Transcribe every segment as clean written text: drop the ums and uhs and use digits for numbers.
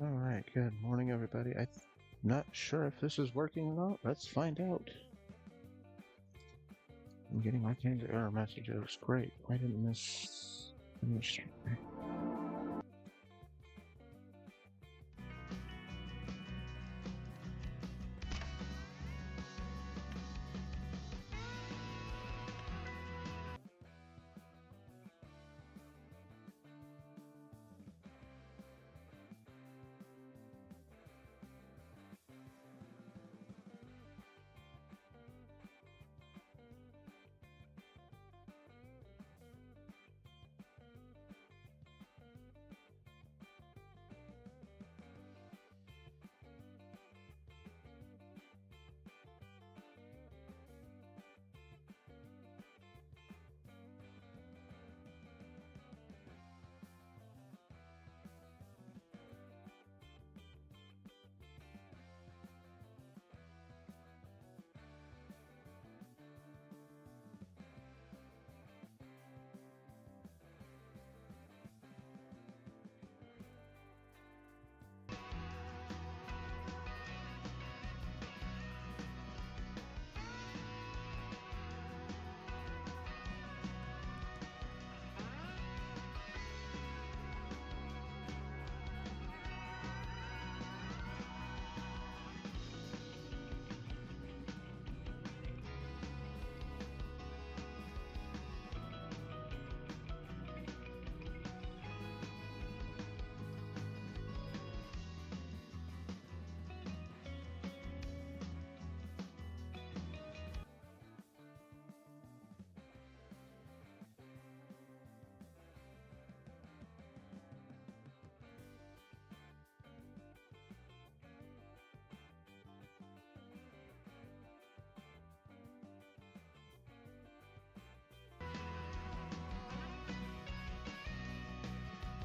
All right, good morning, everybody. I'm not sure if this is working or not. Let's find out. I'm getting all kinds of error messages. Great. Why didn't this finish?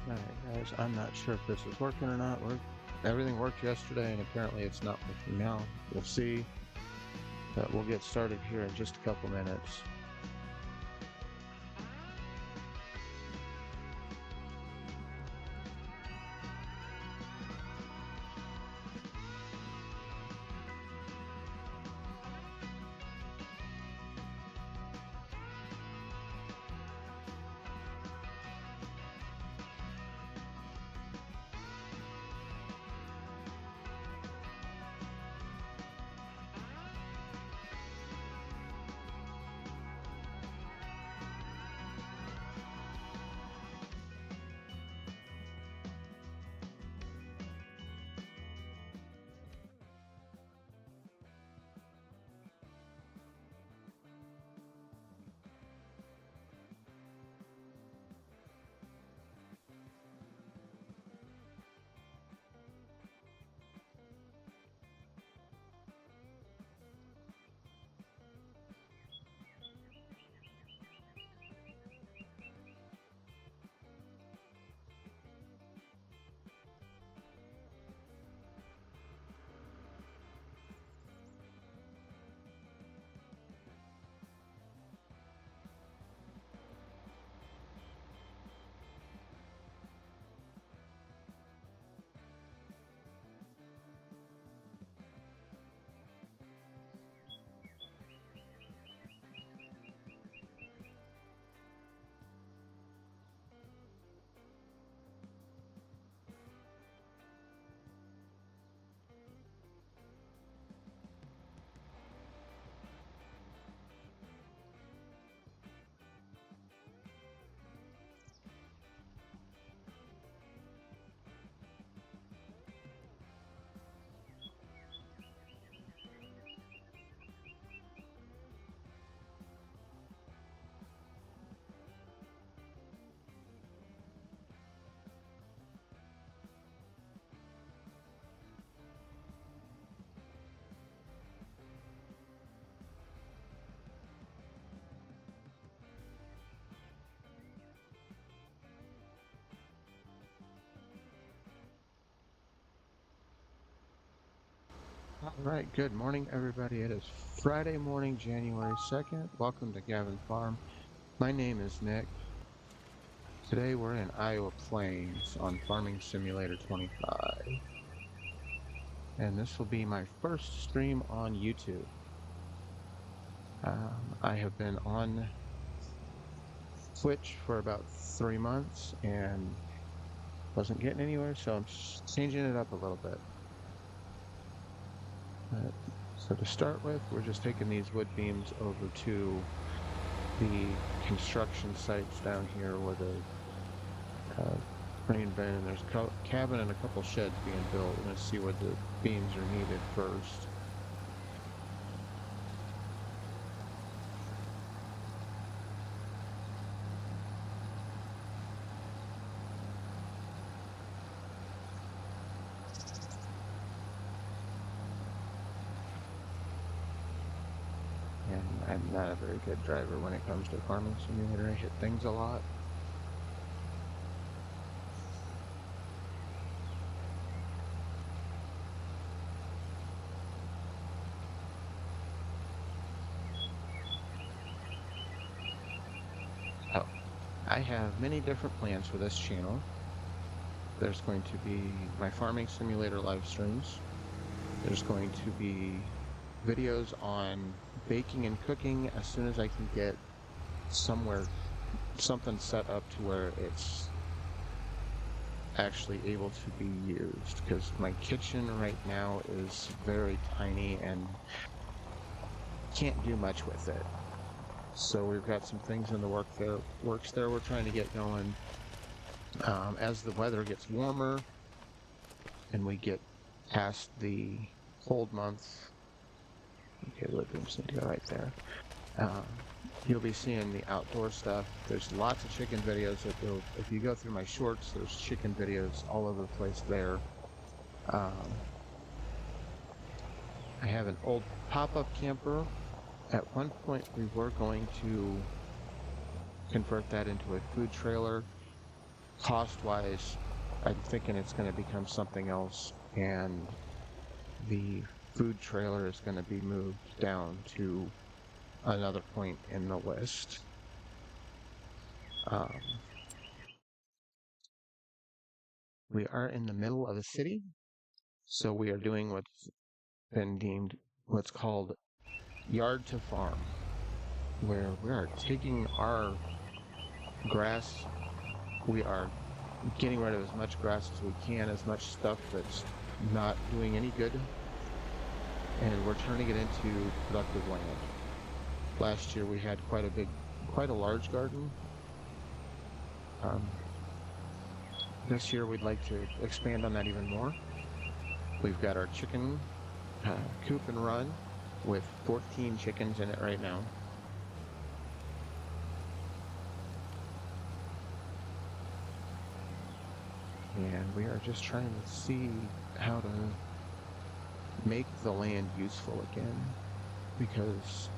All right, guys. I'm not sure if this is working or not. Everything worked yesterday, and apparently it's not working now. We'll see. But we'll get started here in just a couple minutes. All right, good morning, everybody. It is Friday morning, January 2nd. Welcome to Gavin Farm. My name is Nick. Today we're in Iowa Plains on Farming Simulator 25. And this will be my first stream on YouTube. I have been on Twitch for about 3 months and wasn't getting anywhere, so I'm changing it up a little bit. So to start with, we're just taking these wood beams over to the construction sites down here where the grain bin, and there's a cabin and a couple sheds being built. We're going to see where the beams are needed first. And I'm not a very good driver when it comes to Farming Simulator. I hit things a lot. I have many different plans for this channel. There's going to be my Farming Simulator live streams. There's going to be videos on baking and cooking as soon as I can get something set up to where it's actually able to be used, because my kitchen right now is very tiny and can't do much with it. So we've got some things in the works there we're trying to get going. As the weather gets warmer and we get past the cold months, okay, the beams need to go right there. You'll be seeing the outdoor stuff. There's lots of chicken videos if you go through my shorts, there's chicken videos all over the place there. I have an old pop-up camper. At one point, we were going to convert that into a food trailer. Cost-wise, I'm thinking it's going to become something else, and the food trailer is going to be moved down to another point in the list. We are in the middle of a city, so we are doing what's been deemed what's called yard to farm, where we are taking our grass, we are getting rid of as much grass as we can, as much stuff that's not doing any good, and we're turning it into productive land. Last year we had quite a large garden. This year we'd like to expand on that even more. We've got our chicken coop and run with 14 chickens in it right now. And we are just trying to see how to make the land useful again, because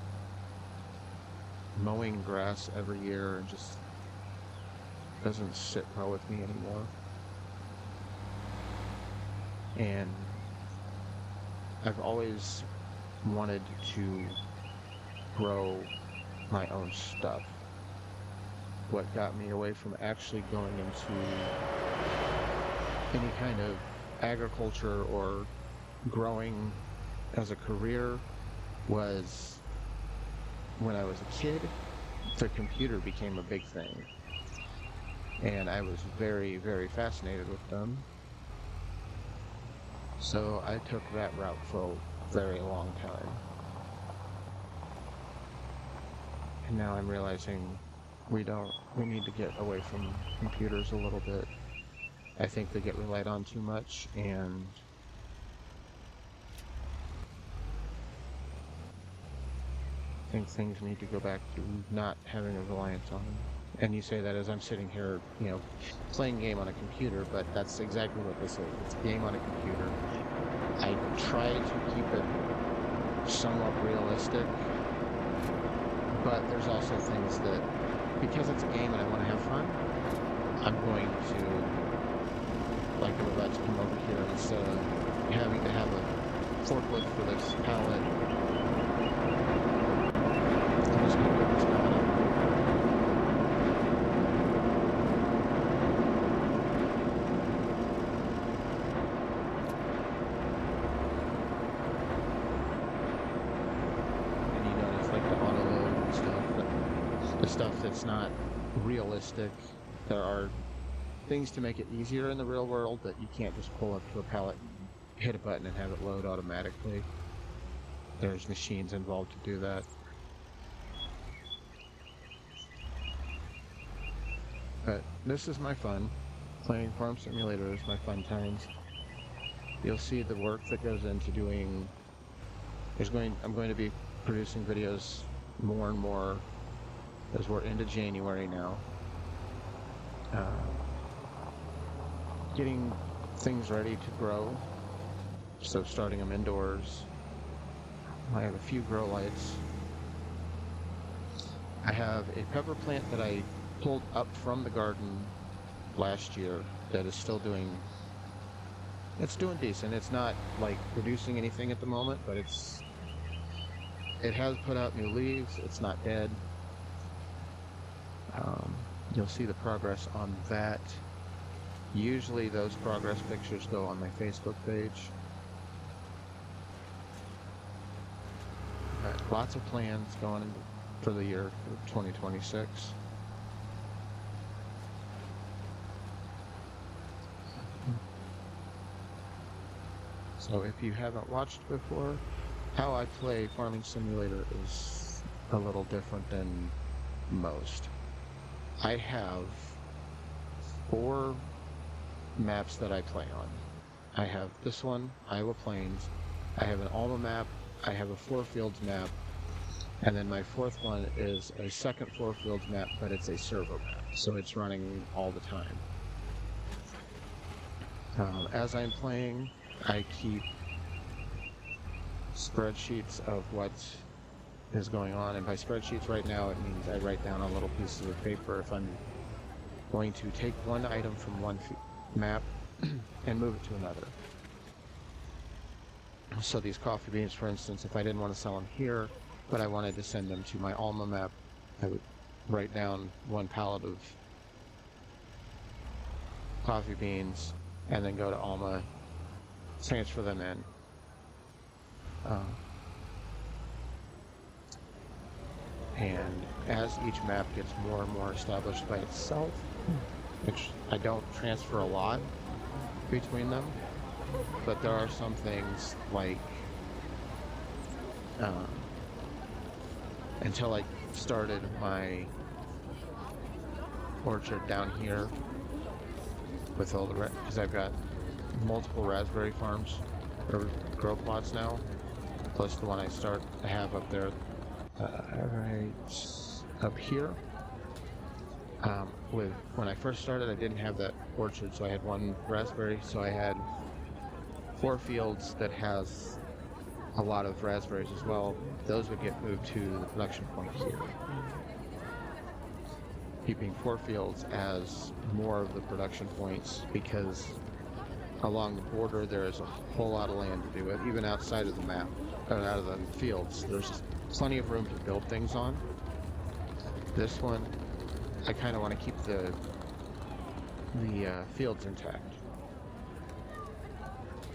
mowing grass every year just doesn't sit well with me anymore. And I've always wanted to grow my own stuff. What got me away from actually going into any kind of agriculture or growing as a career was when I was a kid, the computer became a big thing. And I was very, very fascinated with them. So I took that route for a very long time. And now I'm realizing we need to get away from computers a little bit. I think they get relied on too much, and I think things need to go back to not having a reliance on them. And you say that as I'm sitting here, playing a game on a computer, but that's exactly what this is. It's a game on a computer. I try to keep it somewhat realistic, but there's also things that, because it's a game and I want to have fun, I'm going to, like I'm about to come over here, instead of having to have a forklift for this pallet, I'm just going to put this pallet up. if it's not realistic. There are things to make it easier in the real world that you can't just pull up to a pallet and hit a button and have it load automatically. There's machines involved to do that. But this is my fun. Playing Farm Simulator is my fun times. You'll see the work that goes into doing... I'm going to be producing videos more and more as we're into January now. Getting things ready to grow, so starting them indoors. I have a few grow lights. I have a pepper plant that I pulled up from the garden last year that is still doing decent. It's not like producing anything at the moment, but it has put out new leaves. It's not dead. You'll see the progress on that. Usually those progress pictures go on my Facebook page. Lots of plans going for the year 2026. So if you haven't watched before, how I play Farming Simulator is a little different than most. I have 4 maps that I play on. I have this one, Iowa Plains. I have an Alma map. I have a 4 Fields map. And then my 4th one is a second 4 Fields map, but it's a servo map. So it's running all the time. As I'm playing, I keep spreadsheets of what is going on, and by spreadsheets right now it means I write down on little pieces of paper if I'm going to take one item from one map and move it to another. So these coffee beans, for instance, if I didn't want to sell them here, but I wanted to send them to my Alma map, I would write down 1 pallet of coffee beans and then go to Alma, transfer them in. And as each map gets more and more established by itself, which I don't transfer a lot between them, but there are some things like until I started my orchard down here with all the because I've got multiple raspberry farms or grow plots now, plus the one I have up there right up here. When I first started, I didn't have that orchard, so I had 1 raspberry, so I had 4 fields that has a lot of raspberries as well. Those would get moved to the production point here, keeping 4 fields as more of the production points, because along the border there is a whole lot of land to do with, even outside of the map, or out of the fields. There's plenty of room to build things on. This one, I kind of want to keep the fields intact.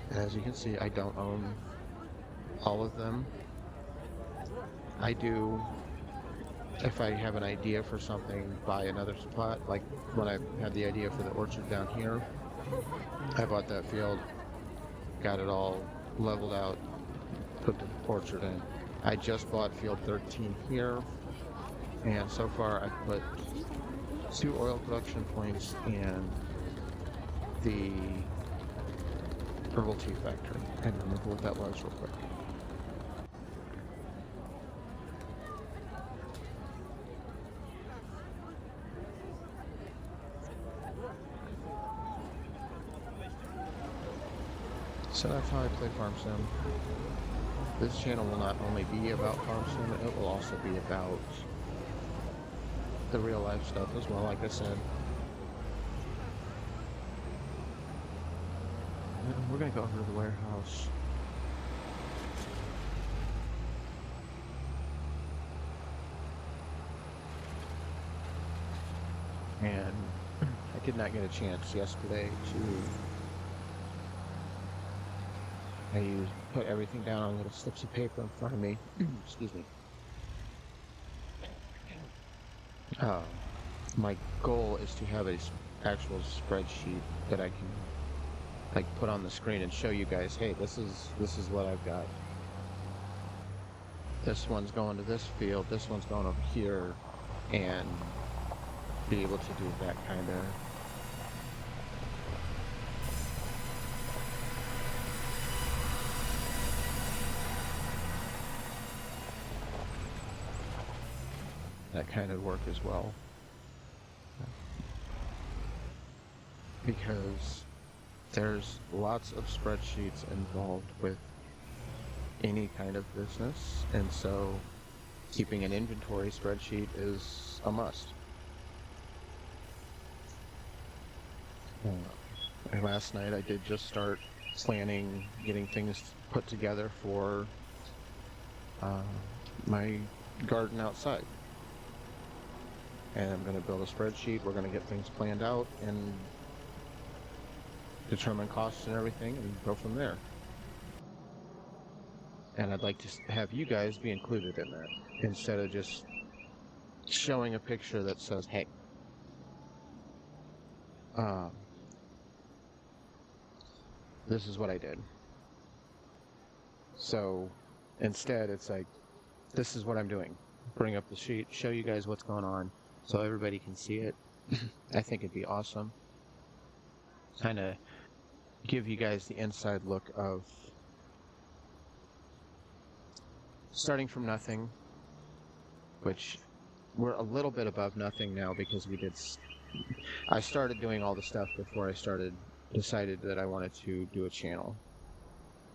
And as you can see, I don't own all of them. I do, if I have an idea for something, buy another spot. Like when I had the idea for the orchard down here, I bought that field, got it all leveled out, put the orchard in. I just bought field 13 here, and so far I've put 2 oil production points and the herbal tea factory. I don't remember what that was real quick. So that's how I play Farm Sim. This channel will not only be about Farm Sim, it will also be about the real life stuff as well, like I said. And we're gonna go over to the warehouse. And I did not get a chance yesterday I put everything down on little slips of paper in front of me. Excuse me. My goal is to have a actual spreadsheet that I can like put on the screen and show you guys, hey, this is what I've got. This one's going to this field, this one's going over here, and be able to do that kind of work as well. Because there's lots of spreadsheets involved with any kind of business, and so keeping an inventory spreadsheet is a must. Last night I did just start planning, getting things put together for my garden outside. And I'm going to build a spreadsheet. We're going to get things planned out and determine costs and everything and go from there. And I'd like to have you guys be included in that instead of just showing a picture that says, hey, this is what I did. So instead, it's like, this is what I'm doing. Bring up the sheet, show you guys what's going on so everybody can see it. I think it'd be awesome. Kind of give you guys the inside look of starting from nothing, which we're a little bit above nothing now because I started doing all the stuff before I decided that I wanted to do a channel.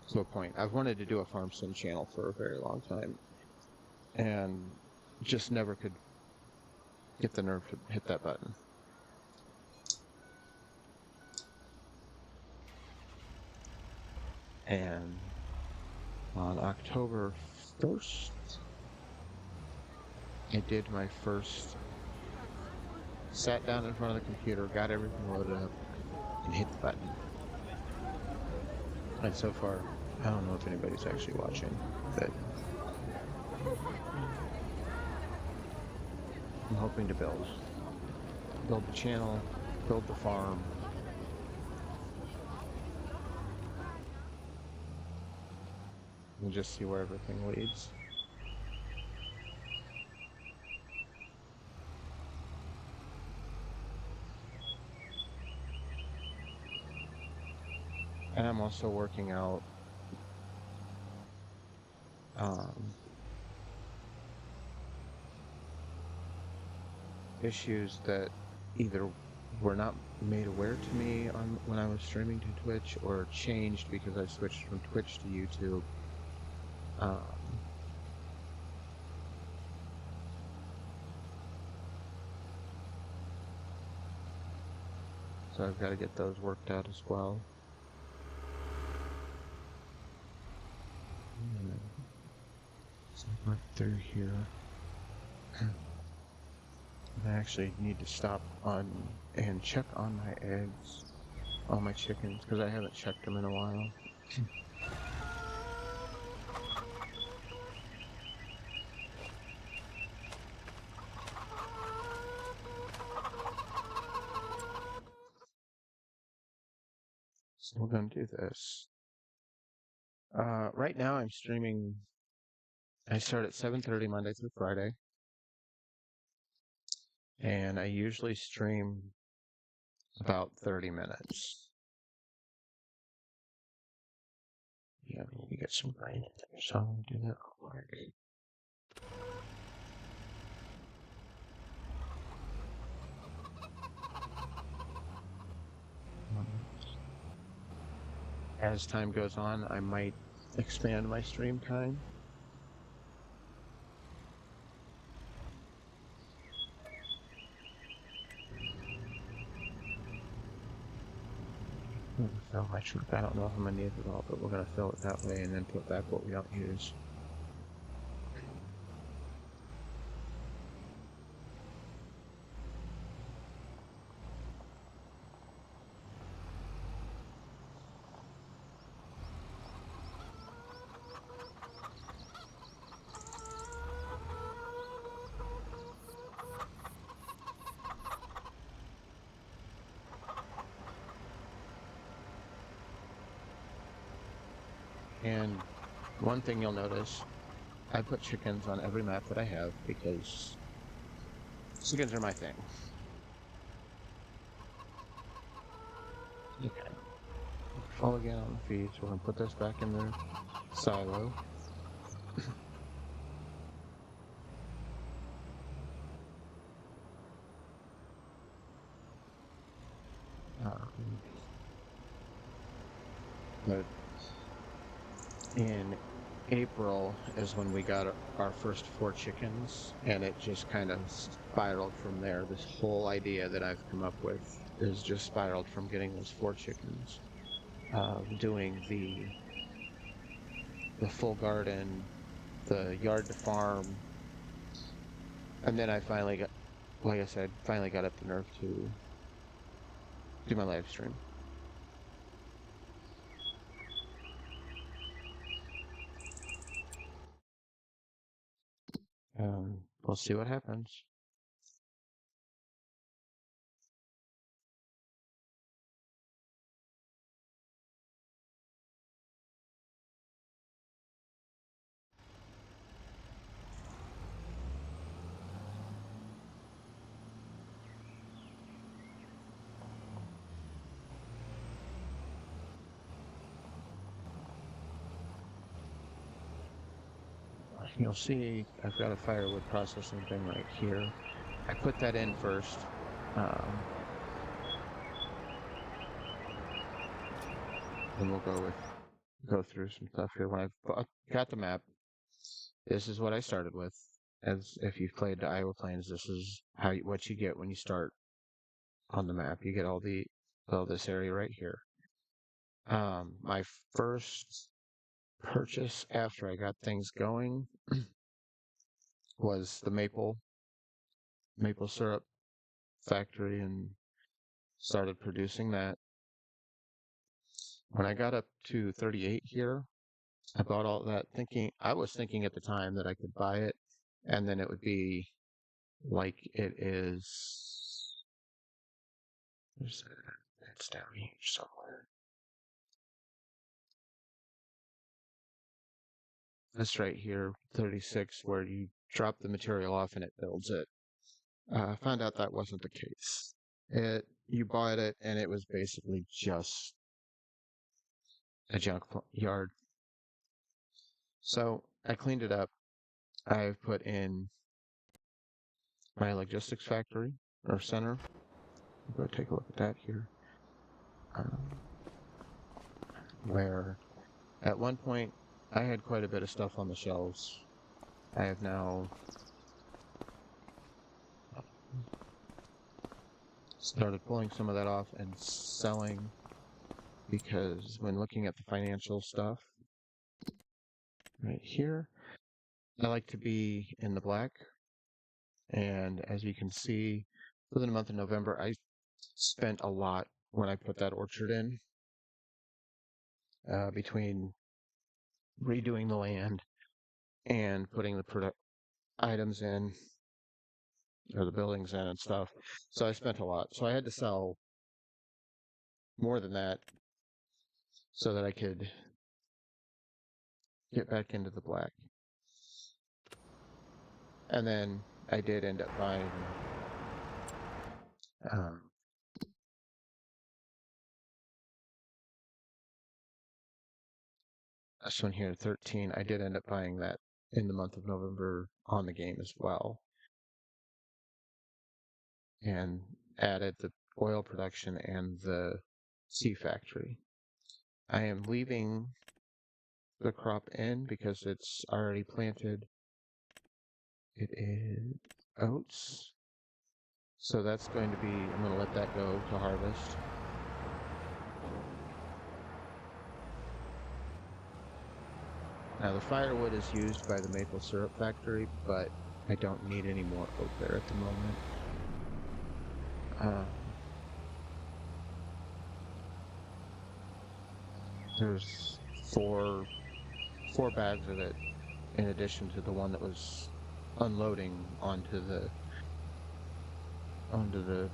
To a point. I've wanted to do a farm sim channel for a very long time and just never could get the nerve to hit that button. And on October 1st, I did my first, sat down in front of the computer, got everything loaded up, and hit the button. And so far, I don't know if anybody's actually watching, but I'm hoping to build the channel, build the farm, and just see where everything leads. And I'm also working out issues that either were not made aware to me when I was streaming to Twitch, or changed because I switched from Twitch to YouTube. So I've got to get those worked out as well. So work through here. I actually need to stop and check on my eggs, all my chickens, because I haven't checked them in a while. So we're going to do this. Right now I'm streaming. I start at 7:30 Monday through Friday. And I usually stream about 30 minutes. Yeah, I need to get some rain in there, so I'm going to do that real quick. As time goes on, I might expand my stream time. Fill my truck. I don't know if I'm gonna need it all, but we're gonna fill it that way and then put back what we don't use. And one thing you'll notice, I put chickens on every map that I have because chickens are my thing. Okay. Fall again on the feeds. We're gonna put this back in the silo. But in April is when we got our first 4 chickens, and it just kind of spiraled from there. This whole idea that I've come up with is just spiraled from getting those 4 chickens, doing the full garden, the yard to farm, and then I finally got, like I said, finally got up the nerve to do my live stream. We'll see what happens. You'll see I've got a firewood processing thing right here. I put that in first. And we'll go through some stuff here. When I got the map, this is what I started with. As if you've played the Iowa Plains, this is what you get when you start on the map. You get all this area right here. My first purchase after I got things going was the maple syrup factory and started producing that. When I got up to 38 here, I bought all that I was thinking at the time that I could buy it and then it would be like it is. It's down here somewhere. This right here, 36, where you drop the material off and it builds it. I found out that wasn't the case. You bought it and it was basically just a junk yard. So I cleaned it up. I've put in my logistics factory or center. Go take a look at that here. Where at one point I had quite a bit of stuff on the shelves. I have now started pulling some of that off and selling because when looking at the financial stuff right here, I like to be in the black. And as you can see, for the month of November, I spent a lot when I put that orchard in, between redoing the land and putting the items in, or the buildings in and stuff. So I spent a lot. So I had to sell more than that so that I could get back into the black. And then I did end up buying this one here, 13. I did end up buying that in the month of November on the game as well. And added the oil production and the sea factory. I am leaving the crop in because it's already planted. It is oats. So that's going to be, I'm going to let that go to harvest. Now the firewood is used by the maple syrup factory, but I don't need any more oat there at the moment. There's four bags of it in addition to the one that was unloading onto the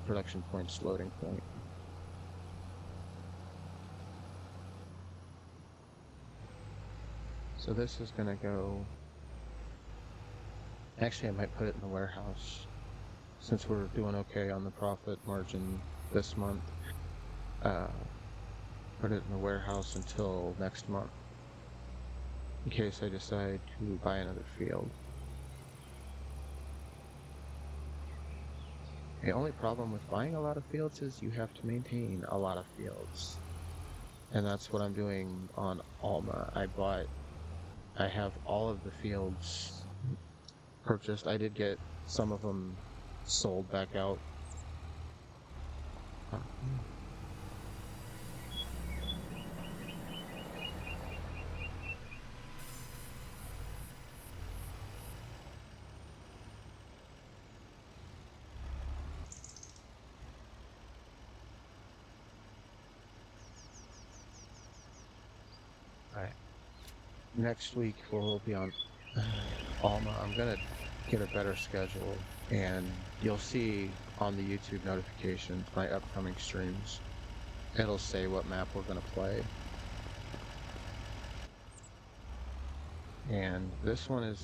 production point's loading point. So this is gonna go, actually I might put it in the warehouse since we're doing okay on the profit margin this month. Put it in the warehouse until next month in case I decide to buy another field. The only problem with buying a lot of fields is you have to maintain a lot of fields. And that's what I'm doing on Alma. I have all of the fields purchased. I did get some of them sold back out. Alright. Next week we'll be on Alma. I'm gonna get a better schedule, and you'll see on the YouTube notifications my upcoming streams. It'll say what map we're gonna play. And this one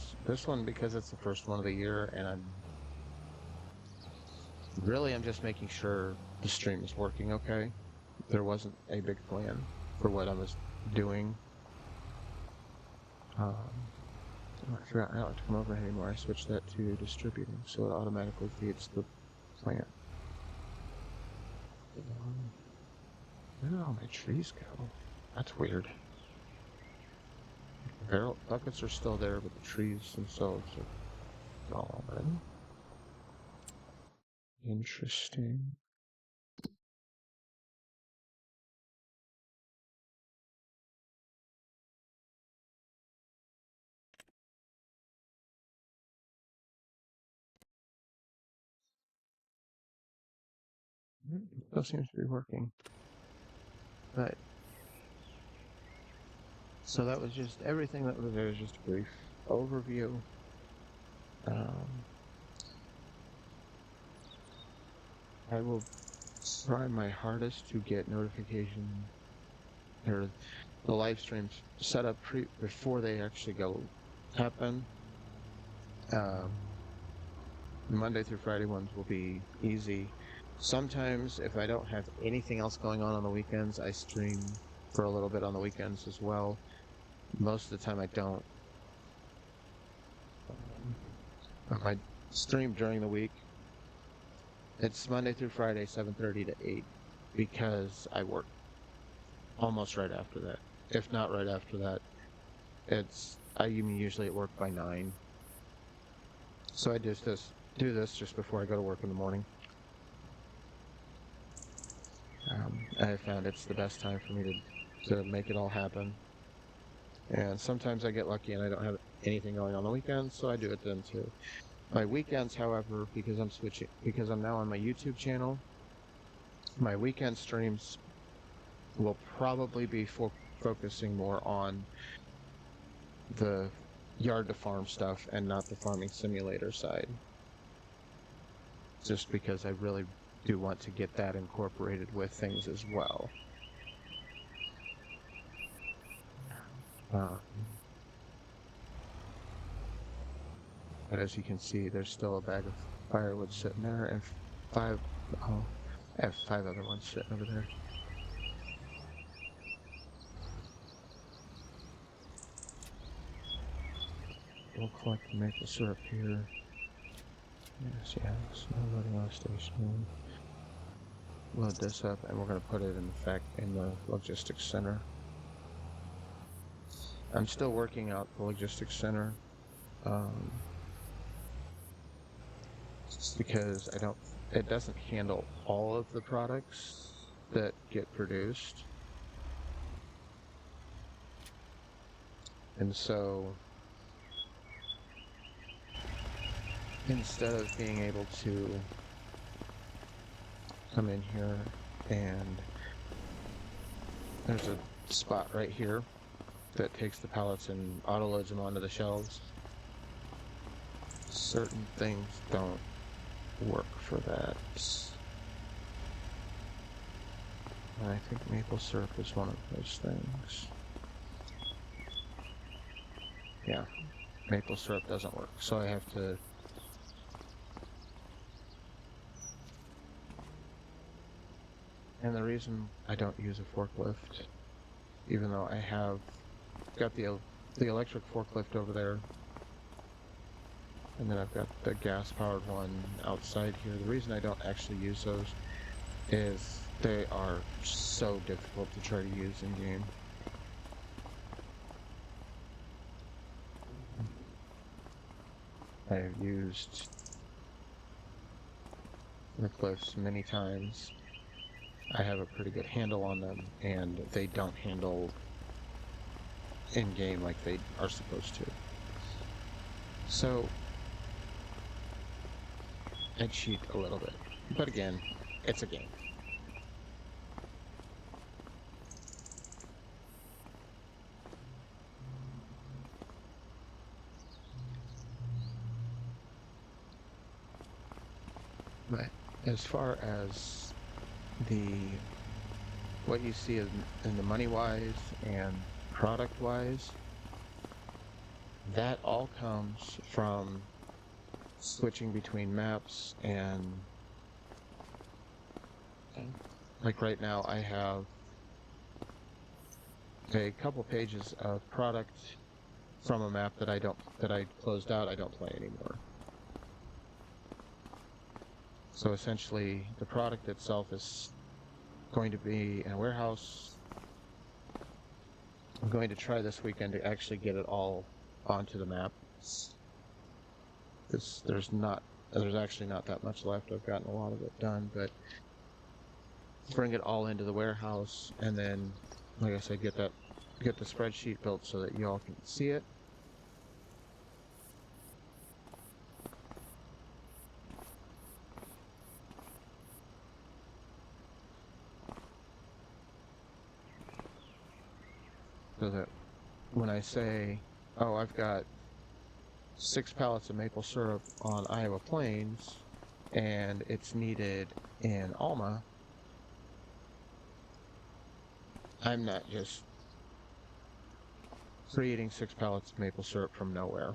because it's the first one of the year, and I'm just making sure the stream is working okay. There wasn't a big plan for what I was doing. I forgot I don't have to come over anymore. I switched that to distributing, so it automatically feeds the plant. Where did all my trees go? That's weird. Barrel buckets are still there, but the trees themselves are gone already. Interesting. Still seems to be working. But so that was just everything that was there was just a brief overview. I will try my hardest to get notification or the live streams set up before they actually go happen. Monday through Friday ones will be easy. Sometimes, if I don't have anything else going on the weekends, I stream for a little bit on the weekends as well. Most of the time I don't. I stream during the week. It's Monday through Friday, 7:30 to 8, because I work almost right after that. If not right after that, I'm usually at work by 9. So I do this just before I go to work in the morning. I found it's the best time for me to make it all happen. And sometimes I get lucky and I don't have anything going on the weekends, so I do it then too. My weekends, however, because I'm now on my YouTube channel, my weekend streams will probably be focusing more on the yard to farm stuff and not the farming simulator side. Just because I really do want to get that incorporated with things as well. But as you can see, there's still a bag of firewood sitting there, and I have 5 other ones sitting over there. We'll collect the maple syrup here. Yes, no loading on station. Load this up, and we're going to put it in the logistics center. I'm still working out the logistics center, just because it doesn't handle all of the products that get produced. And so, instead of being able to come in here and there's a spot right here that takes the pallets and auto-loads them onto the shelves. Certain things don't work for that. And I think maple syrup is one of those things. Yeah, maple syrup doesn't work. So I have to... And the reason I don't use a forklift, even though I have got the electric forklift over there, and then I've got the gas-powered one outside here. The reason I don't actually use those is they are so difficult to try to use in-game. I have used forklifts many times. I have a pretty good handle on them, and they don't handle in-game like they are supposed to. So I cheat a little bit, but again, it's a game. But as far as what you see in the money-wise and product-wise, that all comes from switching between maps. And like right now I have a couple pages of product from a map that I closed out. I don't play anymore. So essentially the product itself is going to be in a warehouse. I'm going to try this weekend to actually get it all onto the map. There's actually not that much left. I've gotten a lot of it done, but bring it all into the warehouse, and then, like I said, get the spreadsheet built so that you all can see it. So that when I say, oh, I've got 6 pallets of maple syrup on Iowa Plains, and it's needed in Alma, I'm not just creating 6 pallets of maple syrup from nowhere.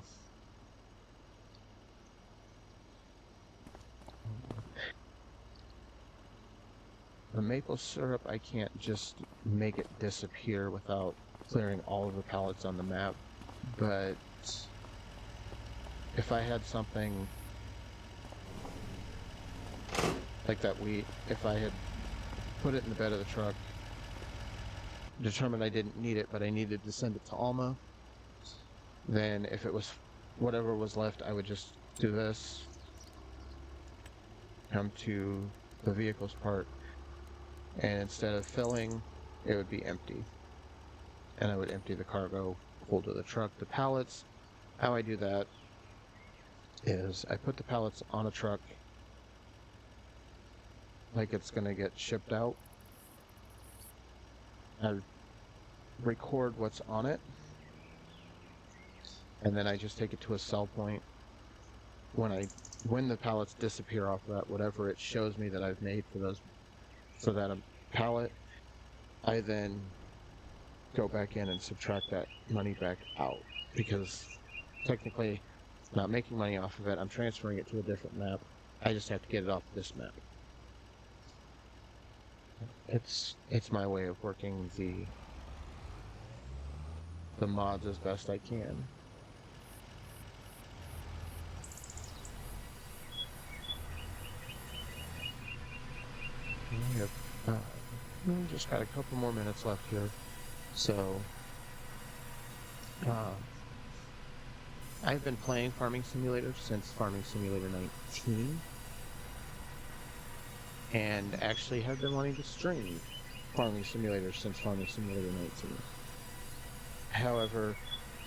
The maple syrup, I can't just make it disappear without clearing all of the pallets on the map, but if I had something like that wheat, if I had put it in the bed of the truck, determined I didn't need it, but I needed to send it to Alma, then if it was whatever was left, I would just do this, come to the vehicles part, and instead of filling, it would be empty. And I would empty the cargo, hold to the truck. The pallets, how I do that is I put the pallets on a truck like it's going to get shipped out. I record what's on it, and then I just take it to a sell point. When the pallets disappear off of that, whatever it shows me that I've made for that pallet, I then go back in and subtract that money back out, because technically not making money off of it. I'm transferring it to a different map. I just have to get it off this map. It's my way of working the mods as best I can. We have just got a couple more minutes left here. So, I've been playing Farming Simulator since Farming Simulator 19, and actually have been wanting to stream Farming Simulator since Farming Simulator 19. However,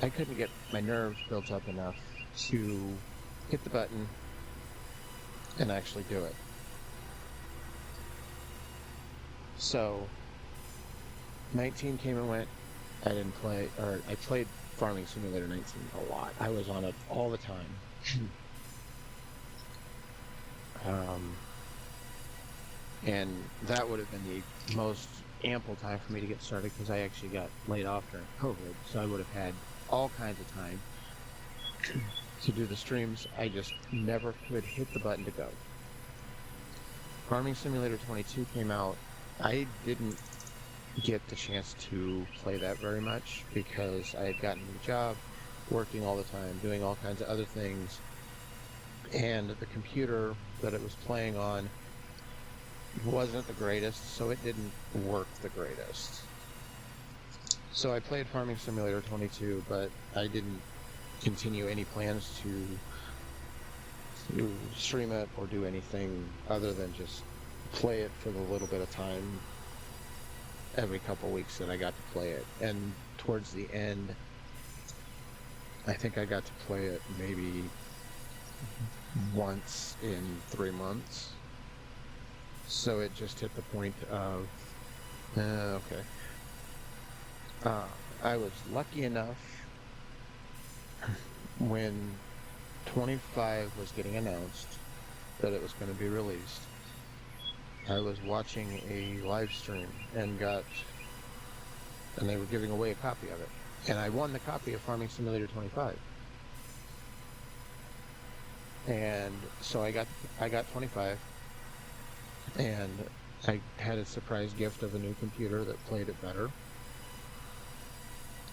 I couldn't get my nerves built up enough to hit the button and actually do it. So, 19 came and went. I didn't play, or I played Farming Simulator 19 a lot. I was on it all the time. And that would have been the most ample time for me to get started, because I actually got laid off during COVID, so I would have had all kinds of time. to do the streams, I just never could hit the button to go. Farming Simulator 22 came out. I didn't get the chance to play that very much because I had gotten a new job, working all the time, doing all kinds of other things, and the computer that it was playing on wasn't the greatest, so it didn't work the greatest. So I played Farming Simulator 22, but I didn't continue any plans to stream it or do anything other than just play it for the little bit of time every couple weeks that I got to play it. And towards the end, I think I got to play it maybe once in 3 months. So it just hit the point of, okay. I was lucky enough when 25 was getting announced that it was going to be released. I was watching a live stream and they were giving away a copy of it. And I won the copy of Farming Simulator 25. And so I got 25, and I had a surprise gift of a new computer that played it better.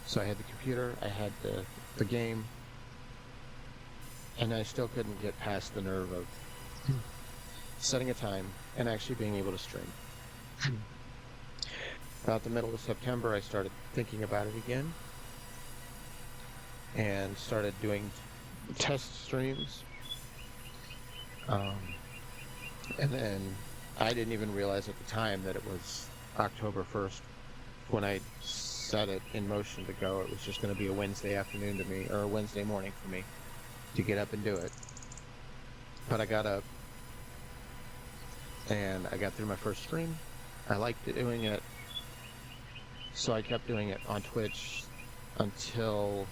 So I had the computer, I had the game, and I still couldn't get past the nerve of setting a time and actually being able to stream. About the middle of September, I started thinking about it again and started doing test streams. And then I didn't even realize at the time that it was October 1st when I set it in motion to go. It was just going to be a Wednesday afternoon to me, or a Wednesday morning for me to get up and do it. But I got up and I got through my first stream. I liked doing it, so I kept doing it on Twitch until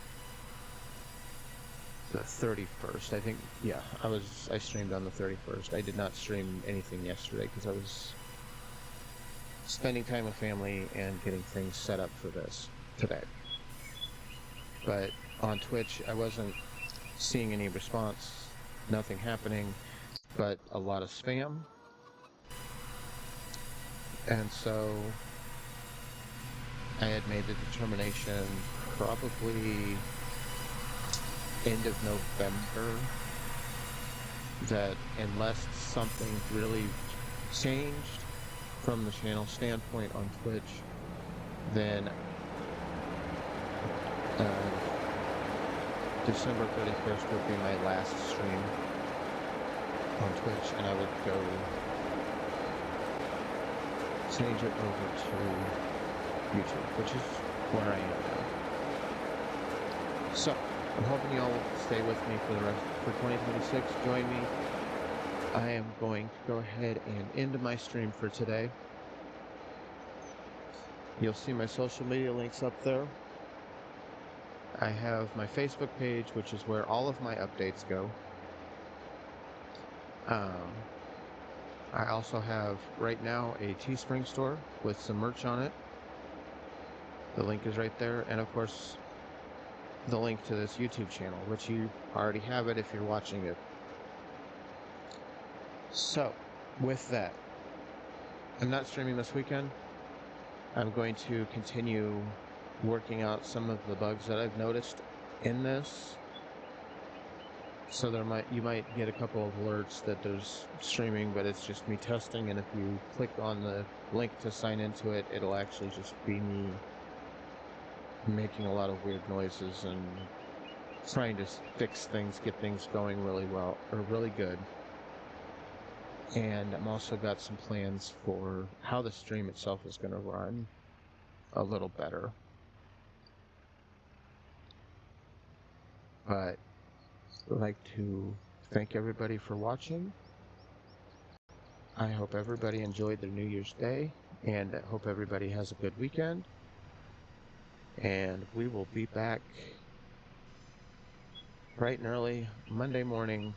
the 31st. I think, yeah, I streamed on the 31st. I did not stream anything yesterday because I was spending time with family and getting things set up for this today. But on Twitch, I wasn't seeing any response, nothing happening, but a lot of spam. And so I had made the determination probably end of November that unless something really changed from the channel standpoint on Twitch, then December 31st would be my last stream on Twitch, and I would go change it over to YouTube, which is where I am now. So I'm hoping y'all will stay with me for 2026. Join me. I am going to go ahead and end my stream for today. You'll see my social media links up there. I have my Facebook page, which is where all of my updates go. I also have, right now, a Teespring store with some merch on it. The link is right there. And of course, the link to this YouTube channel, which you already have it if you're watching it. So, with that, I'm not streaming this weekend. I'm going to continue working out some of the bugs that I've noticed in this. So you might get a couple of alerts that there's streaming, but it's just me testing, and if you click on the link to sign into it, it'll actually just be me making a lot of weird noises and trying to fix things, get things going really well, or really good. And I'm also got some plans for how the stream itself is going to run a little better. But I'd like to thank everybody for watching. I hope everybody enjoyed their New Year's Day, and I hope everybody has a good weekend. And we will be back bright and early Monday morning